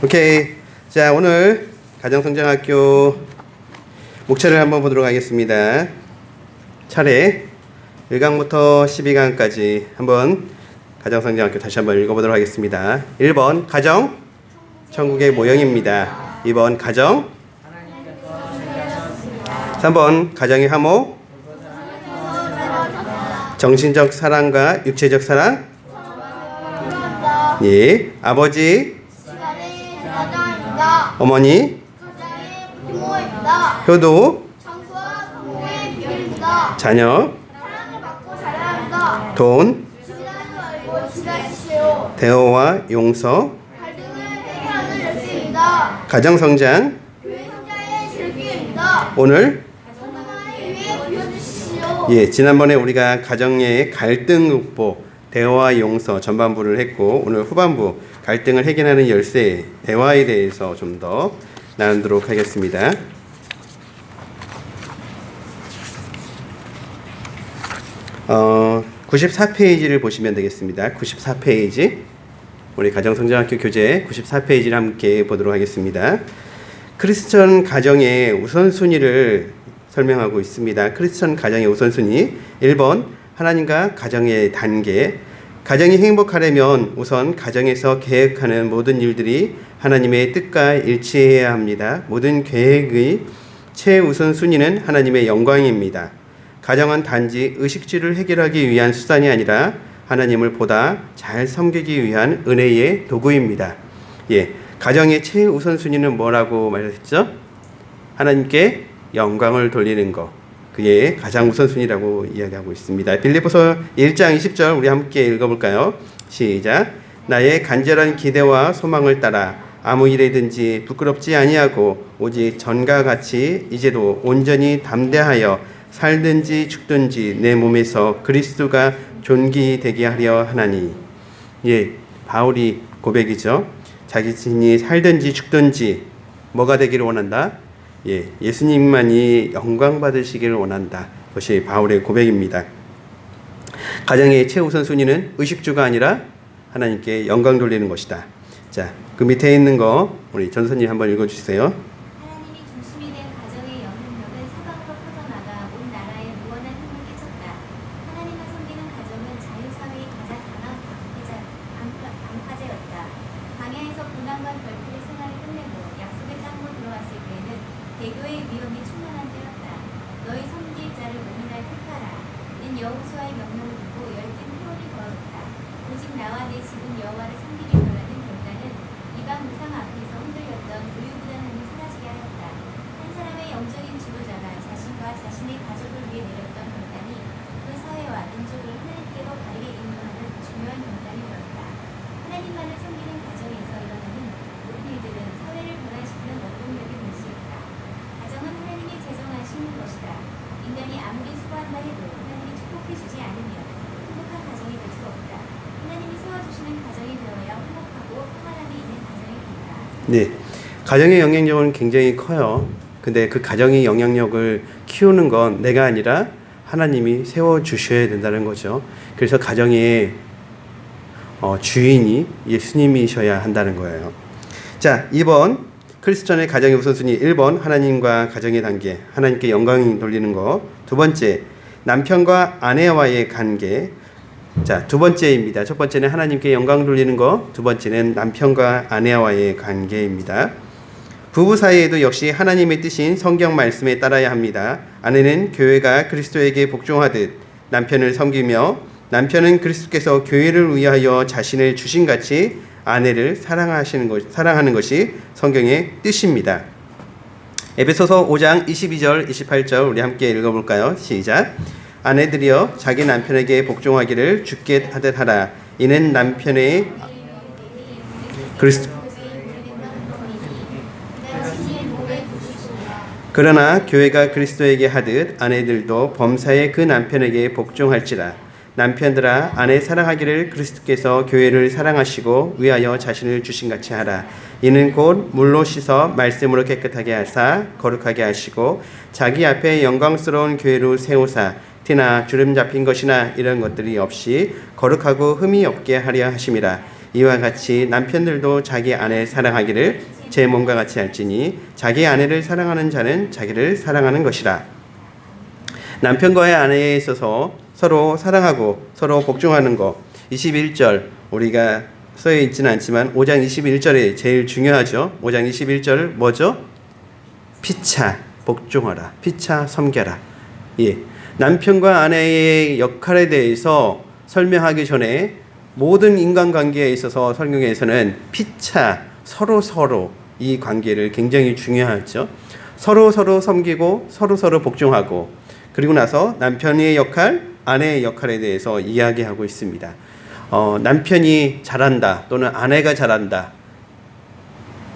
오케이. 자, 오늘 가정성장학교 목차를 한번 보도록 하겠습니다. 차례 1강부터 12강까지 한번 가정성장학교 다시 한번 읽어보도록 하겠습니다. 1번 가정 천국의 모형입니다. 2번 가정, 3번 가정의 화목, 정신적 사랑과 육체적 사랑, 예, 아버지, 어머니, 효도, 자녀, 돈, 대화와 용서, 가정성장, 오늘 예, 지난번에 우리가 가정의 갈등 극복, 대화와 용서 전반부를 했고 오늘 후반부 갈등을 해결하는 열쇠, 대화에 대해서 좀 더 나누도록 하겠습니다. 어, 94페이지를 보시면 되겠습니다. 94페이지 우리 가정성장학교 교재 94페이지를 함께 보도록 하겠습니다. 크리스천 가정의 우선순위를 설명하고 있습니다. 크리스천 가정의 우선순위 1번 하나님과 가정의 단계. 가정이 행복하려면 우선 가정에서 계획하는 모든 일들이 하나님의 뜻과 일치해야 합니다. 모든 계획의 최우선순위는 하나님의 영광입니다. 가정은 단지 의식주를 해결하기 위한 수단이 아니라 하나님을 보다 잘 섬기기 위한 은혜의 도구입니다. 예, 가정의 최우선순위는 뭐라고 말했죠? 하나님께 영광을 돌리는 것, 그게 가장 우선순위라고 이야기하고 있습니다. 빌립보서 1장 20절 우리 함께 읽어볼까요? 시작. 나의 간절한 기대와 소망을 따라 아무 일에든지 부끄럽지 아니하고 오직 전과 같이 이제도 온전히 담대하여 살든지 죽든지 내 몸에서 그리스도가 존귀되게 하려 하나니. 예, 바울이 고백이죠. 자기 자신이 살든지 죽든지 뭐가 되기를 원한다? 예, 예수님만이 영광 받으시기를 원한다. 그것이 바울의 고백입니다. 가정의 최우선순위는 의식주가 아니라 하나님께 영광 돌리는 것이다. 자, 그 밑에 있는 거 우리 전선님 한번 읽어주세요. 하나님이 중심이 된 가정의 영향력은 사방으로 퍼져나가 온 나라에 무한한 힘을 끼쳤다. 하나님을 섬기는 가정은 자유사회의 가장 강한 방파제였다. 광야에서 고난과 결핍의 생활을 끝내고 약속의 땅으로 들어왔을 때에는 대교의 위엄이 충만한 때였다. 너희 섬길 자를 오늘날 택하라. 는 여호수아의 명령을 듣고 열띤 회원이 벌어졌다. 오직 나와 내 집은 여호와를 섬기기 원하는 결단은 이방 우상 앞에서 흔들렸던 우유부단함이 사라지게 하였다. 한 사람의 영적인 지도자가 자신과 자신의 가족을 위해 내렸던 결단이 그 사회와 민족을 하나님께로 바르게 인도하는 중요한 결단이 되었다. 하나님만을 섬기는 가정에서 일어나는 모든 일들은 사회를 변화시키는 원동력이 될 수 있다. 가정은 하나님이 제정하신 것이다. 인간이 아무리 수고한다 해도 하나님이 축복해주지 않으면 행복한 가정이 될 수 없다. 하나님이 세워주시는 가정이 되어야 행복하고 평안함이 있는 가정이 된다. 네, 가정의 영향력은 굉장히 커요. 근데 그 가정의 영향력을 키우는 건 내가 아니라 하나님이 세워주셔야 된다는 거죠. 그래서 가정의 주인이 예수님이셔야 한다는 거예요. 자, 2번 크리스천의 가정의 우선순위. 1번 하나님과 가정의 단계, 하나님께 영광 돌리는 거. 두 번째 남편과 아내와의 관계. 자, 두 번째입니다. 첫 번째는 하나님께 영광 돌리는 거, 두 번째는 남편과 아내와의 관계입니다. 부부 사이에도 역시 하나님의 뜻인 성경 말씀에 따라야 합니다. 아내는 교회가 그리스도에게 복종하듯 남편을 섬기며 남편은 그리스도께서 교회를 위하여 자신을 주신 같이 아내를 사랑하는 것이 성경의 뜻입니다. 에베소서 5장 22절 28절 우리 함께 읽어볼까요? 시작. 아내들이여 자기 남편에게 복종하기를 주께 하듯 하라. 이는 남편의 그러나 교회가 그리스도에게 하듯 아내들도 범사에 그 남편에게 복종할지라. 남편들아 아내 사랑하기를 그리스도께서 교회를 사랑하시고 위하여 자신을 주신 같이 하라. 이는 곧 물로 씻어 말씀으로 깨끗하게 하사 거룩하게 하시고 자기 앞에 영광스러운 교회로 세우사 티나 주름 잡힌 것이나 이런 것들이 없이 거룩하고 흠이 없게 하려 하심이라. 이와 같이 남편들도 자기 아내 사랑하기를 제 몸과 같이 할지니 자기 아내를 사랑하는 자는 자기를 사랑하는 것이라. 남편과의 아내에 있어서 서로 사랑하고 서로 복종하는 것. 21절 우리가 써져 있지는 않지만 5장 21절에 제일 중요하죠. 5장 21절 뭐죠? 피차 복종하라. 피차 섬겨라. 예. 남편과 아내의 역할에 대해서 설명하기 전에 모든 인간관계에 있어서 성경에서는 피차 서로 이 관계를 굉장히 중요하죠. 서로 섬기고 서로 복종하고 그리고 나서 남편의 역할, 아내의 역할에 대해서 이야기하고 있습니다. 남편이 잘한다 또는 아내가 잘한다.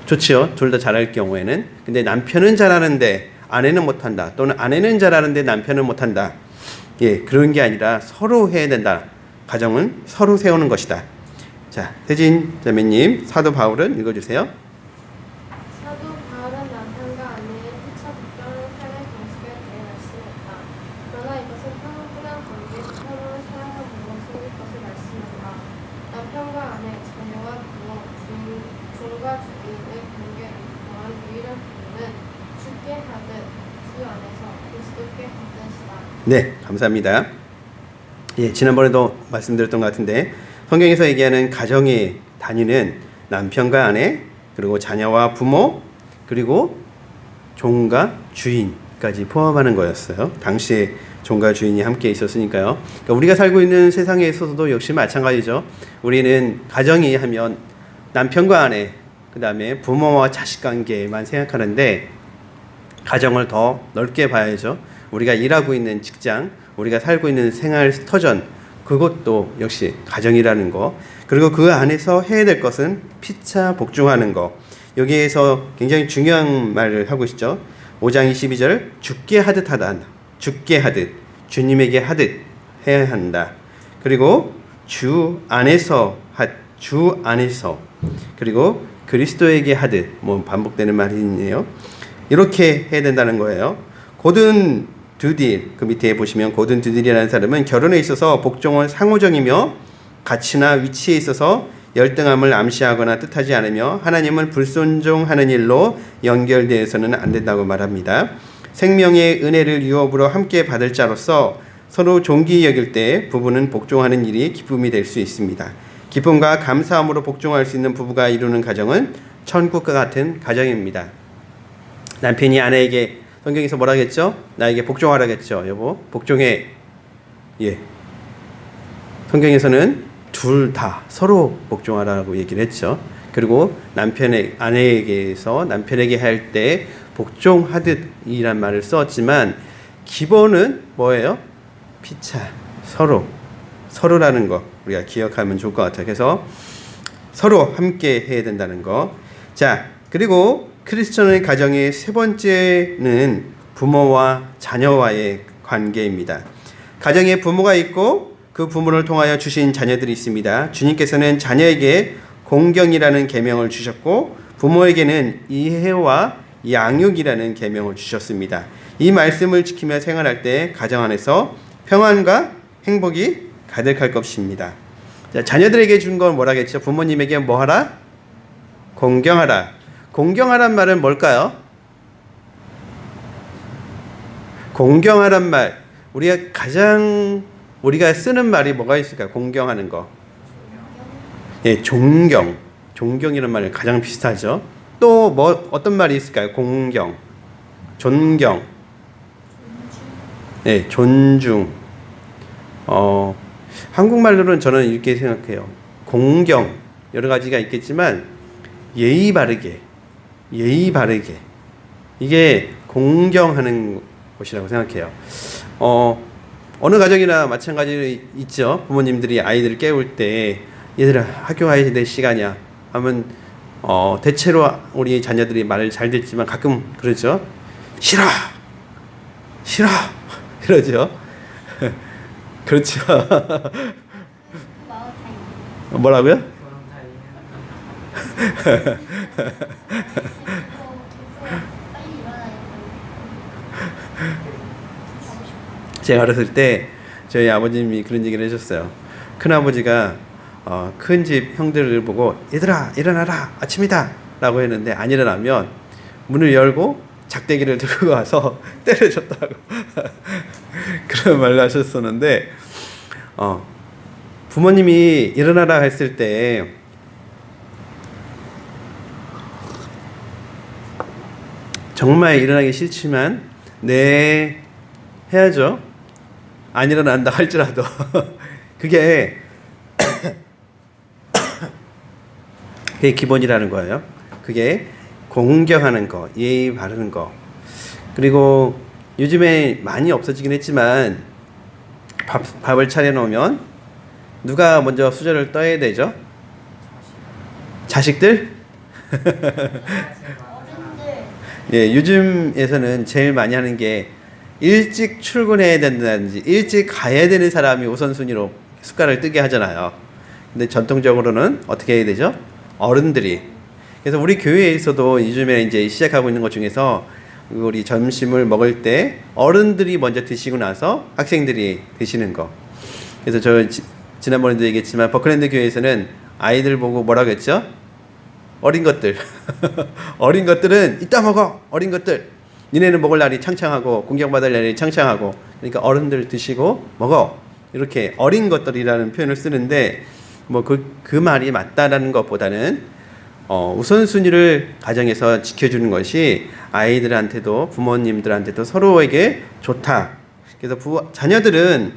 좋지요. 둘 다 잘할 경우에는. 근데 남편은 잘하는데 아내는 못한다. 또는 아내는 잘하는데 남편은 못한다. 예, 그런 게 아니라 서로 해야 된다. 가정은 서로 세우는 것이다. 자, 태진 자매님, 사도 바울은 읽어주세요. 사도 바울은 남편과 아내의 피차 복종을 삶의 방식에 대해 말씀했다. 그러나 이것은 평온한 관계에서 서로를 사랑하고 섬길 것을 말씀한다. 남편과 아내, 자녀와 부모, 종과 주인의 관계를 통한 유일한 부분은 주께 하듯 주 안에서 그리스도께 하듯이다. 네, 감사합니다. 예, 지난번에도 말씀드렸던 것 같은데 성경에서 얘기하는 가정의 단위는 남편과 아내, 그리고 자녀와 부모, 그리고 종과 주인까지 포함하는 거였어요. 당시에 종과 주인이 함께 있었으니까요. 그러니까 우리가 살고 있는 세상에서도 역시 마찬가지죠. 우리는 가정이 하면 남편과 아내, 그 다음에 부모와 자식 관계만 생각하는데 가정을 더 넓게 봐야죠. 우리가 일하고 있는 직장, 우리가 살고 있는 생활 터전, 그것도 역시 가정이라는 거. 그리고 그 안에서 해야 될 것은 피차 복종하는 거. 여기에서 굉장히 중요한 말을 하고 있죠. 5장 22절 죽게 하듯 하다. 죽게 하듯, 주님에게 하듯 해야 한다. 그리고 주 안에서 그리고 그리스도에게 하듯, 뭐 반복되는 말이네요. 이렇게 해야 된다는 거예요. 고든 드딜, 그 밑에 보시면 고든 드딜이라는 사람은 결혼에 있어서 복종은 상호적이며 가치나 위치에 있어서 열등함을 암시하거나 뜻하지 않으며 하나님을 불순종하는 일로 연결되어서는 안 된다고 말합니다. 생명의 은혜를 유업으로 함께 받을 자로서 서로 존귀히 여길 때 부부는 복종하는 일이 기쁨이 될 수 있습니다. 기쁨과 감사함으로 복종할 수 있는 부부가 이루는 가정은 천국과 같은 가정입니다. 남편이 아내에게 성경에서 뭐라 했죠? 나에게 복종하라겠죠. 여보, 복종해. 예. 성경에서는 둘 다 서로 복종하라고 얘기를 했죠. 그리고 아내에게서 남편에게 할 때 복종하듯이란 말을 썼지만 기본은 뭐예요? 피차, 서로라는 거 우리가 기억하면 좋을 것 같아요. 그래서 서로 함께 해야 된다는 거. 자, 그리고 크리스천의 가정의 세 번째는 부모와 자녀와의 관계입니다. 가정에 부모가 있고 그 부모를 통하여 주신 자녀들이 있습니다. 주님께서는 자녀에게 공경이라는 계명을 주셨고 부모에게는 이해와 양육이라는 계명을 주셨습니다. 이 말씀을 지키며 생활할 때 가정 안에서 평안과 행복이 가득할 것입니다. 자, 자녀들에게 준 건 뭐라겠죠? 부모님에게 뭐 하라? 공경하라. 공경하란 말은 뭘까요? 공경하란 말, 우리가 쓰는 말이 뭐가 있을까요? 공경하는 거. 예, 존경이라는 말이 가장 비슷하죠. 또 어떤 말이 있을까요? 공경, 존경, 예, 존중. 한국말로는 저는 이렇게 생각해요. 공경 여러 가지가 있겠지만 예의 바르게 이게 공경하는 것이라고 생각해요. 어느 가정이나 마찬가지로 있죠. 부모님들이 아이들을 깨울 때 얘들아 학교 가야 될 시간이야 하면 대체로 우리 자녀들이 말을 잘 듣지만 가끔 그러죠. 싫어 그러죠. 그렇죠. 뭐라고요? 제가 어렸을 때 저희 아버님이 그런 얘기를 해줬어요. 큰아버지가 큰 집 형들을 보고 얘들아 일어나라 아침이다 라고 했는데 안 일어나면 문을 열고 작대기를 들고 와서 때려줬다고 그런 말을 하셨었는데 부모님이 일어나라 했을 때 정말 일어나기 싫지만 네 해야죠. 안 일어난다 할지라도 그게 그게 기본이라는 거예요. 그게 공경하는 거, 예의 바르는 거. 그리고 요즘에 많이 없어지긴 했지만 밥을 차려놓으면 누가 먼저 수저를 떠야 되죠? 자식들? 예, 요즘에서는 제일 많이 하는 게 일찍 출근해야 된다든지 일찍 가야 되는 사람이 우선순위로 숟가락을 뜨게 하잖아요. 근데 전통적으로는 어떻게 해야 되죠? 어른들이. 그래서 우리 교회에서도 요즘에 이제 시작하고 있는 것 중에서 우리 점심을 먹을 때 어른들이 먼저 드시고 나서 학생들이 드시는 거. 그래서 저 지난번에도 얘기했지만 버클랜드 교회에서는 아이들 보고 뭐라고 했죠? 어린 것들. 어린 것들은 이따 먹어. 어린 것들. 니네는 먹을 날이 창창하고 공경받을 날이 창창하고 그러니까 어른들 드시고 먹어. 이렇게 어린 것들이라는 표현을 쓰는데 뭐 그 말이 맞다라는 것보다는 우선순위를 가정에서 지켜주는 것이 아이들한테도 부모님들한테도 서로에게 좋다. 그래서 자녀들은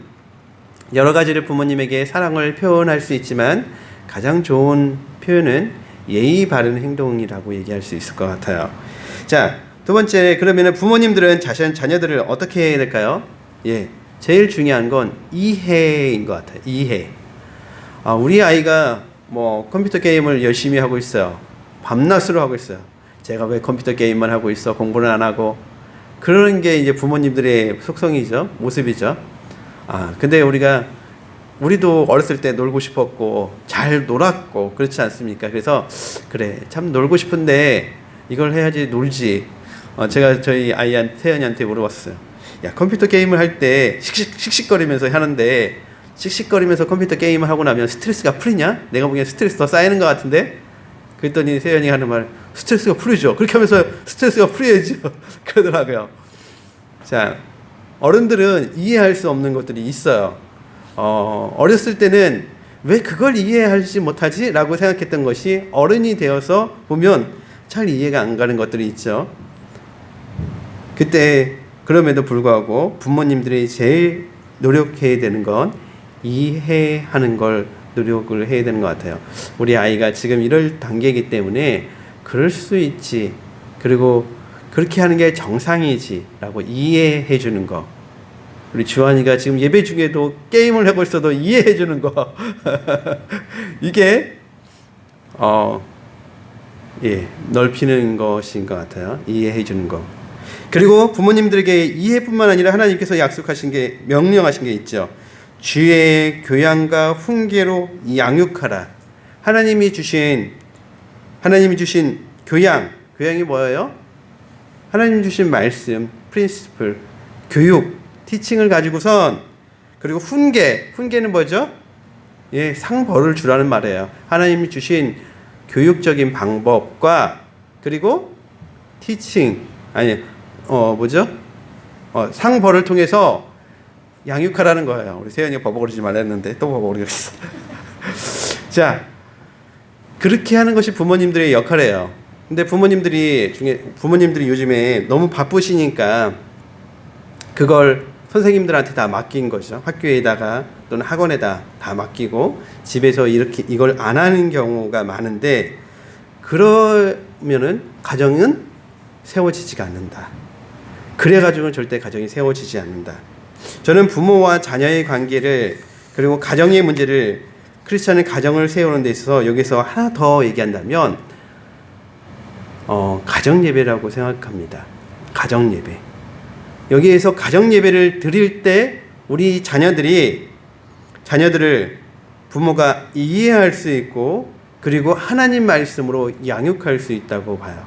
여러 가지를 부모님에게 사랑을 표현할 수 있지만 가장 좋은 표현은 예의 바른 행동이라고 얘기할 수 있을 것 같아요. 자, 두 번째, 그러면은 부모님들은 자녀들을 어떻게 해야 될까요? 예, 제일 중요한 건 이해인 것 같아요. 이해. 우리 아이가 뭐 컴퓨터 게임을 열심히 하고 있어요. 밤낮으로 하고 있어요. 제가 왜 컴퓨터 게임만 하고 있어? 공부는 안 하고. 그런 게 이제 부모님들의 속성이죠. 모습이죠. 근데 우리도 어렸을 때 놀고 싶었고 잘 놀았고 그렇지 않습니까? 그래서 그래 참 놀고 싶은데 이걸 해야지 놀지. 제가 저희 태연이한테 물어봤어요. 야, 컴퓨터 게임을 할 때 씩씩거리면서 하는데 씩씩거리면서 컴퓨터 게임을 하고 나면 스트레스가 풀리냐? 내가 보기엔 스트레스 더 쌓이는 것 같은데? 그랬더니 세연이 하는 말, 스트레스가 풀리죠. 그렇게 하면서 스트레스가 풀려야죠. 그러더라고요. 자, 어른들은 이해할 수 없는 것들이 있어요. 어렸을 때는 왜 그걸 이해하지 못하지? 라고 생각했던 것이 어른이 되어서 보면 잘 이해가 안 가는 것들이 있죠. 그때 그럼에도 불구하고 부모님들이 제일 노력해야 되는 건 이해하는 걸 노력을 해야 되는 것 같아요. 우리 아이가 지금 이럴 단계이기 때문에 그럴 수 있지. 그리고 그렇게 하는 게 정상이지. 라고 이해해 주는 거. 우리 주환이가 지금 예배 중에도 게임을 하고 있어도 이해해 주는 거. 이게, 넓히는 것인 것 같아요. 이해해 주는 거. 그리고 부모님들에게 이해뿐만 아니라 하나님께서 약속하신 게, 명령하신 게 있죠. 주의 교양과 훈계로 양육하라. 하나님이 주신 교양이 뭐예요? 하나님 주신 말씀, 프린시플, 교육, 티칭을 가지고선 그리고 훈계는 뭐죠? 예, 상벌을 주라는 말이에요. 하나님이 주신 교육적인 방법과 그리고 티칭 상벌을 통해서 양육하라는 거예요. 우리 세연이가 버벅거리지 말랬는데 또 버벅거리겠어. 자, 그렇게 하는 것이 부모님들의 역할이에요. 근데 부모님들이 요즘에 너무 바쁘시니까 그걸 선생님들한테 다 맡긴 거죠. 학교에다가 또는 학원에다 다 맡기고 집에서 이걸 안 하는 경우가 많은데 그러면은 가정은 세워지지가 않는다. 그래가지고는 절대 가정이 세워지지 않는다. 저는 부모와 자녀의 관계를 그리고 가정의 문제를 크리스천의 가정을 세우는 데 있어서 여기서 하나 더 얘기한다면 가정예배라고 생각합니다. 가정예배. 여기에서 가정예배를 드릴 때 우리 자녀들을 부모가 이해할 수 있고 그리고 하나님 말씀으로 양육할 수 있다고 봐요.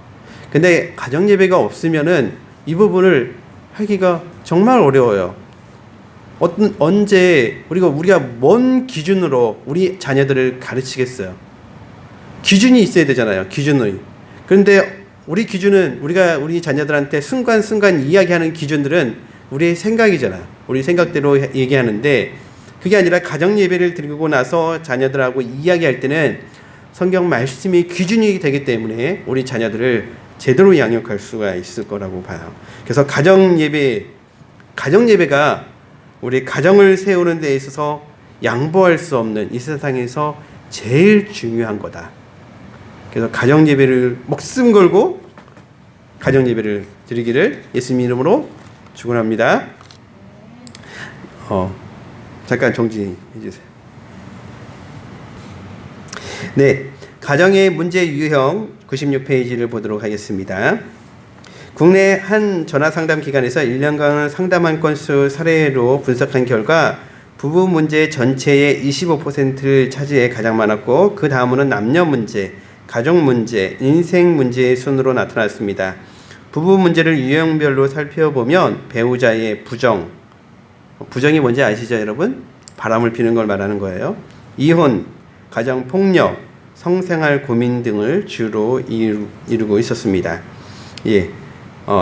근데 가정예배가 없으면은 이 부분을 하기가 정말 어려워요. 언제 우리가 뭔 기준으로 우리 자녀들을 가르치겠어요? 기준이 있어야 되잖아요. 기준이. 그런데 우리 기준은 우리 자녀들한테 순간순간 이야기하는 기준들은 우리의 생각이잖아요. 우리 생각대로 얘기하는데 그게 아니라 가정 예배를 드리고 나서 자녀들하고 이야기할 때는 성경 말씀이 기준이 되기 때문에 우리 자녀들을 제대로 양육할 수가 있을 거라고 봐요. 그래서 가정 예배가 우리 가정을 세우는 데 있어서 양보할 수 없는 이 세상에서 제일 중요한 거다. 그래서 가정 예배를 목숨 걸고 가정 예배를 드리기를 예수님 이름으로 축원합니다. 잠깐 정지해 주세요. 네, 가정의 문제 유형 96페이지를 보도록 하겠습니다. 국내 한 전화상담 기관에서 1년간 상담한 건수 사례로 분석한 결과 부부 문제 전체의 25%를 차지해 가장 많았고 그 다음으로는 남녀 문제, 가족 문제, 인생 문제의 순으로 나타났습니다. 부부 문제를 유형별로 살펴보면 배우자의 부정이 뭔지 아시죠 여러분? 바람을 피는 걸 말하는 거예요. 이혼, 가정폭력, 성생활 고민 등을 주로 이루고 있었습니다. 예.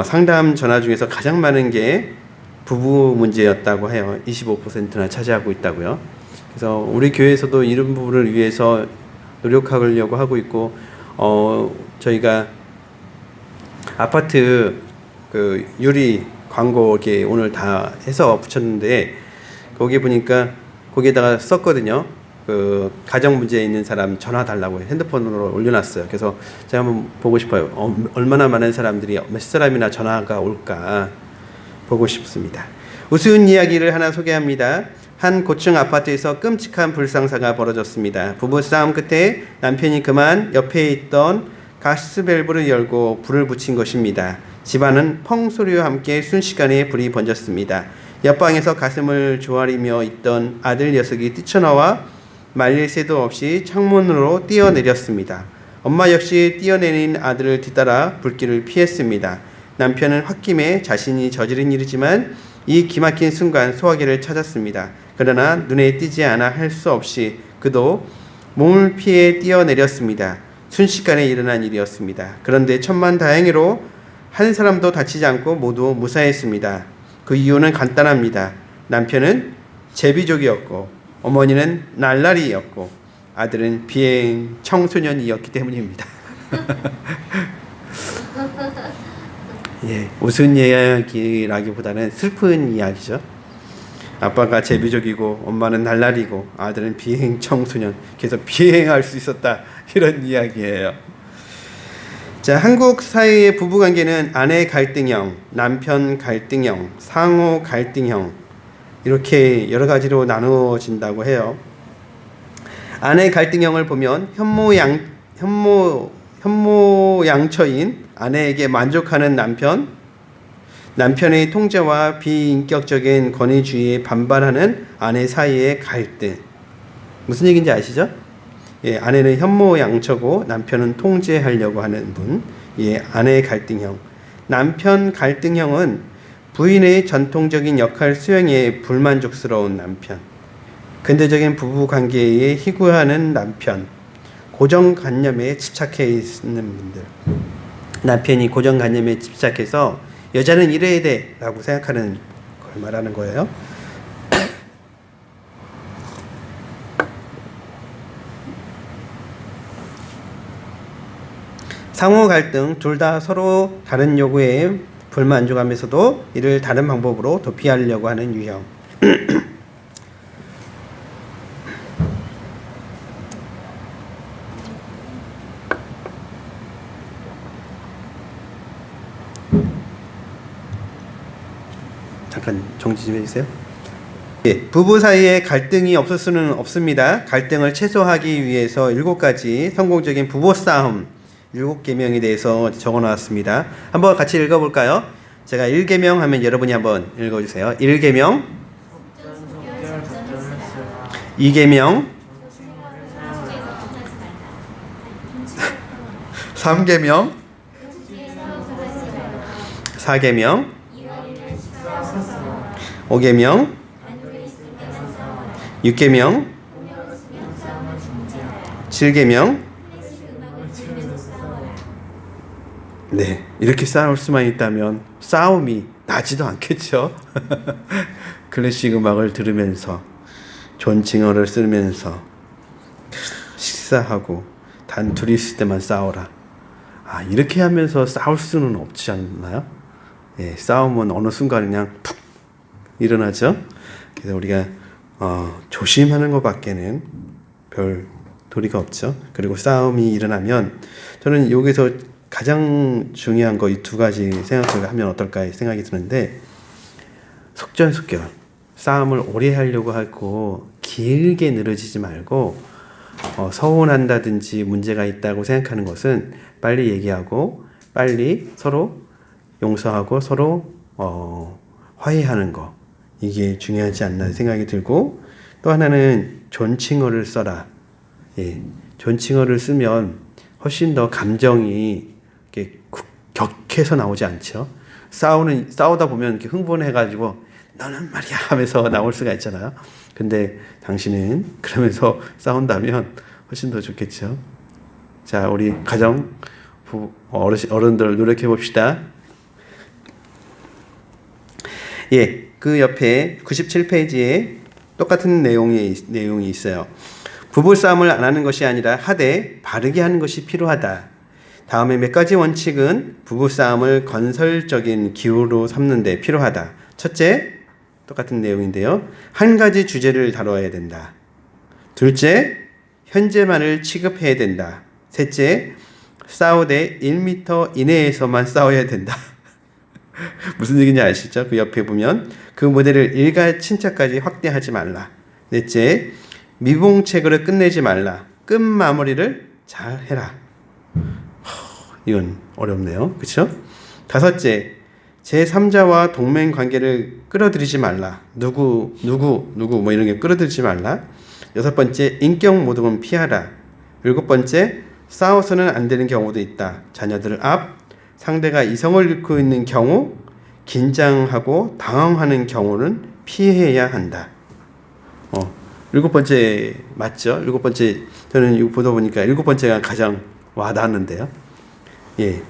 상담 전화 중에서 가장 많은 게 부부 문제였다고 해요. 25%나 차지하고 있다고요. 그래서 우리 교회에서도 이런 부분을 위해서 노력하려고 하고 있고, 저희가 아파트 그 유리 광고 이렇게 오늘 다 해서 붙였는데 거기 보니까 거기에다가 썼거든요. 그 가정 문제에 있는 사람 전화 달라고 핸드폰으로 올려놨어요. 그래서 제가 한번 보고 싶어요. 얼마나 많은 사람들이 몇 사람이나 전화가 올까 보고 싶습니다. 우스운 이야기를 하나 소개합니다. 한 고층 아파트에서 끔찍한 불상사가 벌어졌습니다. 부부싸움 끝에 남편이 그만 옆에 있던 가스밸브를 열고 불을 붙인 것입니다. 집안은 펑 소리와 함께 순식간에 불이 번졌습니다. 옆방에서 가슴을 조아리며 있던 아들 녀석이 뛰쳐나와 말릴 새도 없이 창문으로 뛰어내렸습니다. 엄마 역시 뛰어내린 아들을 뒤따라 불길을 피했습니다. 남편은 홧김에 자신이 저지른 일이지만 이 기막힌 순간 소화기를 찾았습니다. 그러나 눈에 띄지 않아 할 수 없이 그도 몸을 피해 뛰어내렸습니다. 순식간에 일어난 일이었습니다. 그런데 천만다행히로 한 사람도 다치지 않고 모두 무사했습니다. 그 이유는 간단합니다. 남편은 제비족이었고 어머니는 날라리였고 아들은 비행 청소년이었기 때문입니다. 예, 웃은 이야기라기보다는 슬픈 이야기죠. 아빠가 제비족이고 엄마는 날라리고 아들은 비행 청소년, 그래서 비행할 수 있었다, 이런 이야기예요. 자, 한국 사회의 부부관계는 아내 갈등형, 남편 갈등형, 상호 갈등형 이렇게 여러 가지로 나누어진다고 해요. 아내 갈등형을 보면 현모양처인 아내에게 만족하는 남편, 남편의 통제와 비인격적인 권위주의에 반발하는 아내 사이의 갈등. 무슨 얘기인지 아시죠? 예, 아내는 현모양처고 남편은 통제하려고 하는 분. 예, 아내의 갈등형. 남편 갈등형은 부인의 전통적인 역할 수행에 불만족스러운 남편, 근대적인 부부 관계에 희구하는 남편, 고정관념에 집착해 있는 분들. 남편이 고정관념에 집착해서 여자는 이래야 돼 라고 생각하는 걸 말하는 거예요. 상호 갈등, 둘 다 서로 다른 요구에 불만족하면서도 이를 다른 방법으로 도피하려고 하는 유형. 잠깐 정지 좀 해주세요. 예, 부부 사이에 갈등이 없을 수는 없습니다. 갈등을 최소화하기 위해서 7가지 성공적인 부부싸움 7계명에 대해서 적어놨습니다. 한번 같이 읽어볼까요? 제가 1계명 하면 여러분이 한번 읽어주세요. 1계명, 2계명, 3계명, 4계명, 5계명, 6계명, 음악을 쓰며 싸움을 중지하라. 7계명. 클래식 음악을 들으면서 싸워라. 네, 이렇게 싸울 수만 있다면 싸움이 나지도 않겠죠. 클래식 음악을 들으면서 존칭어를 쓰면서 식사하고 단 둘이 있을 때만 싸워라. 이렇게 하면서 싸울 수는 없지 않나요? 예, 싸움은 어느 순간 그냥 푹 일어나죠. 그래서 우리가 조심하는 것밖에는 별 도리가 없죠. 그리고 싸움이 일어나면 저는 여기서 가장 중요한 거 이 두 가지 생각을 하면 어떨까 생각이 드는데, 속전속결 싸움을 오래 하려고 하고 길게 늘어지지 말고 서운한다든지 문제가 있다고 생각하는 것은 빨리 얘기하고 빨리 서로 용서하고 서로 화해하는 거, 이게 중요하지 않나 생각이 들고, 또 하나는 존칭어를 써라. 예, 존칭어를 쓰면 훨씬 더 감정이 이렇게 격해서 나오지 않죠. 싸우다 보면 이렇게 흥분해가지고 너는 말이야 하면서 나올 수가 있잖아요. 근데 당신은 그러면서 싸운다면 훨씬 더 좋겠죠. 자, 우리 가정 어른들 노력해 봅시다. 예, 그 옆에 97페이지에 똑같은 내용이 있어요. 부부싸움을 안 하는 것이 아니라 하되 바르게 하는 것이 필요하다. 다음에 몇 가지 원칙은 부부싸움을 건설적인 기후로 삼는 데 필요하다. 첫째, 똑같은 내용인데요. 한 가지 주제를 다뤄야 된다. 둘째, 현재만을 취급해야 된다. 셋째, 싸우되 1m 이내에서만 싸워야 된다. 무슨 얘기인지 아시죠? 그 옆에 보면 그 모델을 일가 친차까지 확대하지 말라. 넷째, 미봉책으로 끝내지 말라. 끝 마무리를 잘 해라. 이건 어렵네요. 그렇죠? 다섯째, 제3자와 동맹 관계를 끌어들이지 말라. 누구 뭐 이런 게 끌어들이지 말라. 여섯 번째, 인격 모독은 피하라. 일곱 번째, 싸워서는 안 되는 경우도 있다. 자녀들 앞, 상대가 이성을 잃고 있는 경우, 긴장하고 당황하는 경우는 피해야 한다. 일곱 번째 맞죠? 일곱 번째, 저는 이거 보다 보니까 일곱 번째가 가장 와닿았는데요. 예,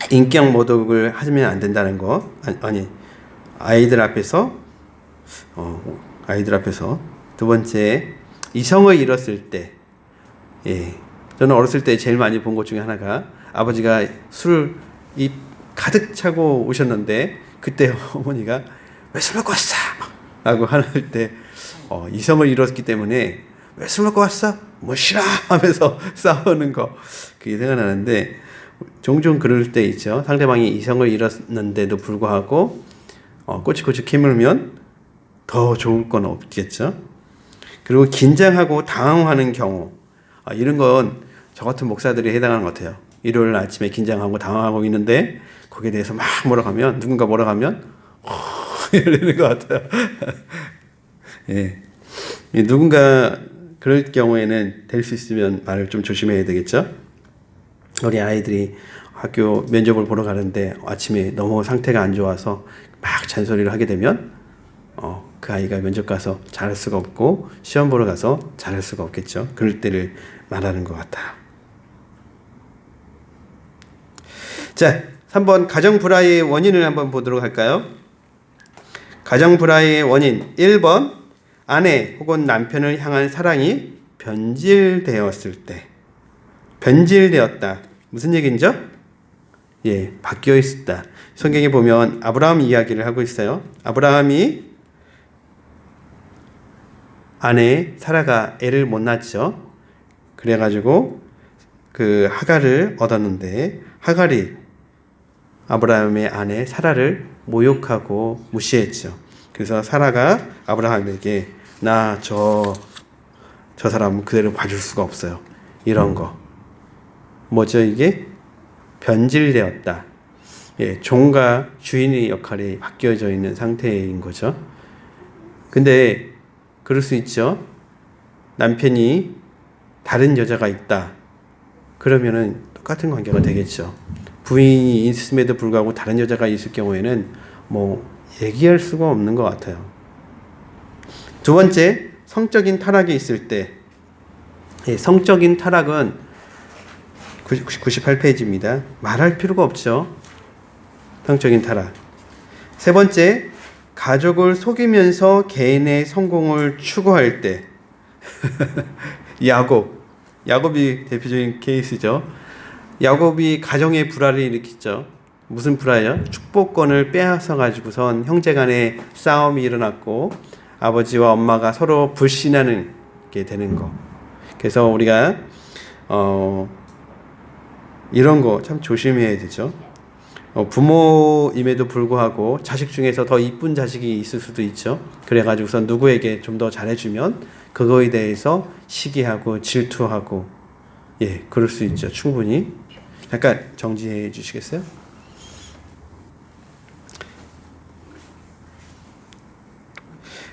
인격 모독을 하면 안 된다는 거. 아니, 아이들 앞에서 두 번째, 이성을 잃었을 때. 예, 저는 어렸을 때 제일 많이 본 것 중에 하나가 아버지가 술을 입 가득 차고 오셨는데 그때 어머니가 왜 술 먹고 왔어? 라고 할 때 이성을 잃었기 때문에 왜 술 먹고 왔어? 뭐 싫어? 하면서 싸우는 거, 그게 생각나는데, 종종 그럴 때 있죠. 상대방이 이성을 잃었는데도 불구하고 꼬치꼬치 캐물면 더 좋을 건 없겠죠. 그리고 긴장하고 당황하는 경우, 이런 건 저 같은 목사들이 해당하는 것 같아요. 일요일 아침에 긴장하고 당황하고 있는데 거기에 대해서 막 누군가 뭐라 하면 이러는 것 같아요. 예. 누군가 그럴 경우에는 될 수 있으면 말을 좀 조심해야 되겠죠. 우리 아이들이 학교 면접을 보러 가는데 아침에 너무 상태가 안 좋아서 막 잔소리를 하게 되면 그 아이가 면접 가서 잘할 수가 없고 시험 보러 가서 잘할 수가 없겠죠. 그럴 때를 말하는 것 같아요. 자, 3번 가정 불화의 원인을 한번 보도록 할까요? 가정 불화의 원인 1번, 아내 혹은 남편을 향한 사랑이 변질되었을 때. 변질되었다. 무슨 얘기인죠? 예, 바뀌어 있었다. 성경에 보면 아브라함 이야기를 하고 있어요. 아브라함이 아내 사라가 애를 못 낳죠. 그래가지고 그 하갈을 얻었는데, 하갈이 아브라함의 아내 사라를 모욕하고 무시했죠. 그래서 사라가 아브라함에게 나 저 사람 그대로 봐줄 수가 없어요. 이런 거. 뭐죠 이게? 변질되었다. 예, 종과 주인의 역할이 바뀌어져 있는 상태인 거죠. 근데 그럴 수 있죠. 남편이 다른 여자가 있다. 그러면은 똑같은 관계가 되겠죠. 부인이 있음에도 불구하고 다른 여자가 있을 경우에는 뭐 얘기할 수가 없는 것 같아요. 두 번째, 성적인 타락이 있을 때, 예, 성적인 타락은 98페이지입니다. 말할 필요가 없죠. 성적인 타락. 세 번째, 가족을 속이면서 개인의 성공을 추구할 때. 야곱이 대표적인 케이스죠. 야곱이 가정의 불화를 일으켰죠. 무슨 불화예요? 축복권을 빼앗아 가지고선 형제간에 싸움이 일어났고 아버지와 엄마가 서로 불신하는 게 되는 거. 그래서 우리가 이런 거 참 조심해야 되죠. 부모임에도 불구하고 자식 중에서 더 이쁜 자식이 있을 수도 있죠. 그래가지고서 누구에게 좀 더 잘해주면 그거에 대해서 시기하고 질투하고, 예, 그럴 수 있죠. 충분히. 잠깐 정지해 주시겠어요?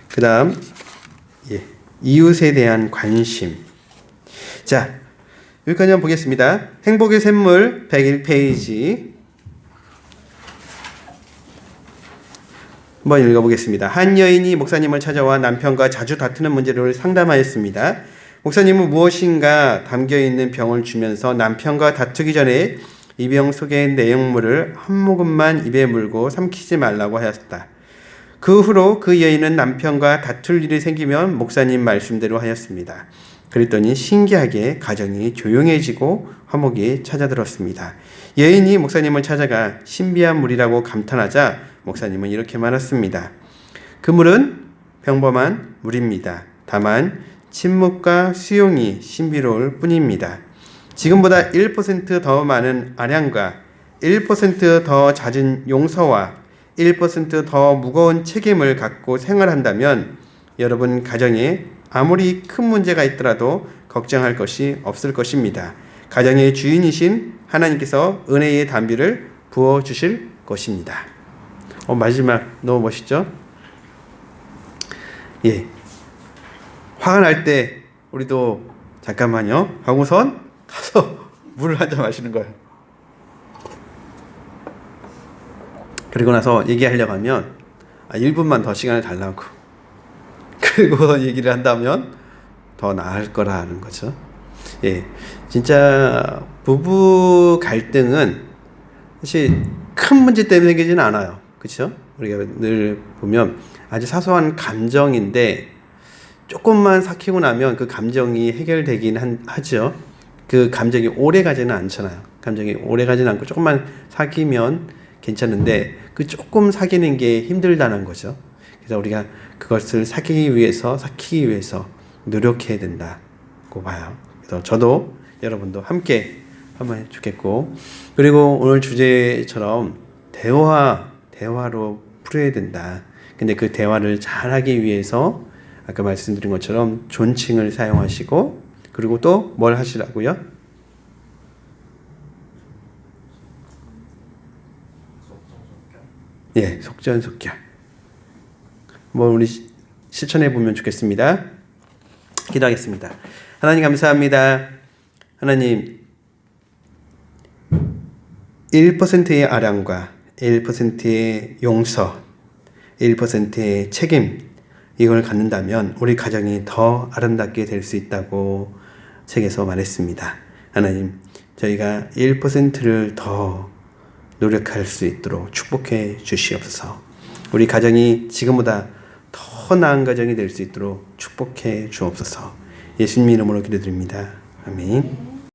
그 다음, 예, 이웃에 대한 관심. 자, 여기까지 한번 보겠습니다. 행복의 샘물 101페이지. 한번 읽어보겠습니다. 한 여인이 목사님을 찾아와 남편과 자주 다투는 문제를 상담하였습니다. 목사님은 무엇인가 담겨있는 병을 주면서 남편과 다투기 전에 이 병 속의 내용물을 한 모금만 입에 물고 삼키지 말라고 하였다. 그 후로 그 여인은 남편과 다툴 일이 생기면 목사님 말씀대로 하였습니다. 그랬더니 신기하게 가정이 조용해지고 화목이 찾아들었습니다. 여인이 목사님을 찾아가 신비한 물이라고 감탄하자 목사님은 이렇게 말했습니다. 그 물은 평범한 물입니다. 다만 침묵과 수용이 신비로울 뿐입니다. 지금보다 1% 더 많은 아량과 1% 더 잦은 용서와 1% 더 무거운 책임을 갖고 생활한다면 여러분 가정에 아무리 큰 문제가 있더라도 걱정할 것이 없을 것입니다. 가정의 주인이신 하나님께서 은혜의 담비를 부어주실 것입니다. 마지막 너무 멋있죠? 예, 화가 날 때 우리도 잠깐만요 하고선 가서 물을 한 잔 마시는 거예요. 그리고 나서 얘기하려고 하면 1분만 더 시간을 달라고, 그리고 얘기를 한다면 더 나을 거라는 거죠. 예, 진짜 부부 갈등은 사실 큰 문제 때문에 생기지는 않아요. 그렇죠? 우리가 늘 보면 아주 사소한 감정인데 조금만 삭히고 나면 그 감정이 해결되긴 하죠. 그 감정이 오래 가지는 않잖아요. 감정이 오래 가지는 않고 조금만 사귀면 괜찮은데 그 조금 사귀는 게 힘들다는 거죠. 그래서 우리가 그것을 사귀기 위해서 노력해야 된다고 봐요. 그래서 저도 여러분도 함께 하면 좋겠고, 그리고 오늘 주제처럼 대화로 풀어야 된다. 근데 그 대화를 잘하기 위해서 아까 말씀드린 것처럼 존칭을 사용하시고, 그리고 또 뭘 하시라고요? 예, 속전속결. 우리 실천해 보면 좋겠습니다. 기도하겠습니다. 하나님 감사합니다. 하나님, 1%의 아량과 1%의 용서, 1%의 책임, 이걸 갖는다면 우리 가정이 더 아름답게 될 수 있다고 책에서 말했습니다. 하나님, 저희가 1%를 더 노력할 수 있도록 축복해 주시옵소서. 우리 가정이 지금보다 더 나은 가정이 될 수 있도록 축복해 주옵소서. 예수님 이름으로 기도드립니다. 아멘.